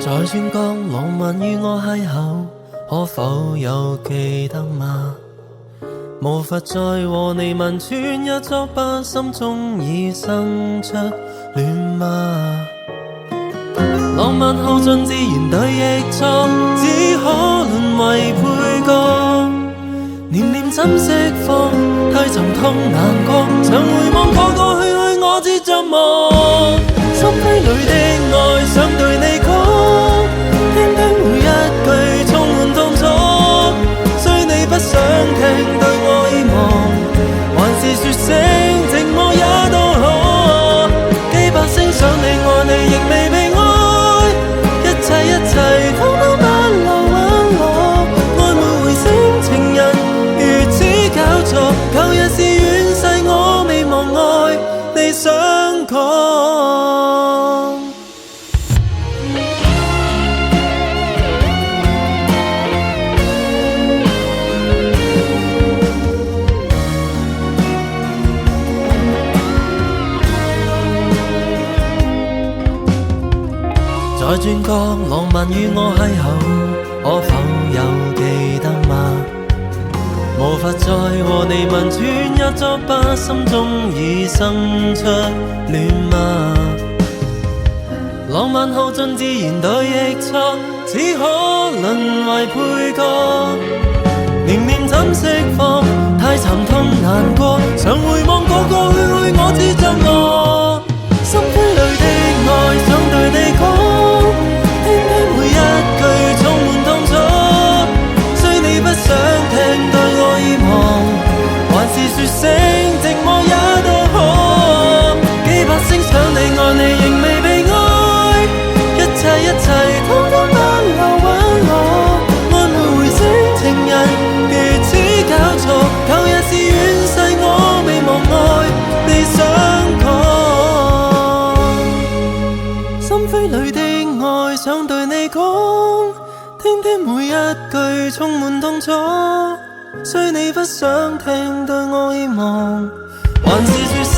在轉角浪漫與我邂逅，可否有記得嗎？無法再和你問穿一作吧，心中已生出戀嗎？浪漫耗盡自然對弈錯，只可淪為配角。念念怎釋放？太沉痛難過，常回望過過去去，我只作夢。心扉裏的愛想對你講，聽聽每一句充滿痛楚。雖你不想聽，對我已忘，還是說聲寂寞也都可。幾百聲想你愛你，亦未被愛，一切通通不留挽我。愛沒回聲，情人如此搞錯。舊日是遠逝，我未忘愛你想講。在轉角浪漫與我邂逅，可否有記得嗎？無法再和你問穿一作吧，心中已生出戀嗎？浪漫耗盡自然對弈錯，只可淪為配角。念念怎釋放？太沉痛難過，常回望過過去去，我只作惡。心扉裏的愛想對你講，聽聽每一句充滿痛楚。雖你不想聽，對我已忘，還是說聲寂寞也都可。幾百聲想你愛你，仍未被愛，一切通通不留挽我。愛沒回聲，情人如此搞錯。舊日是遠逝，我未忘愛你想講。心扉裏的愛想對你講，聽聽每一句充滿痛楚。雖你不想聽，對我已忘，還是說聲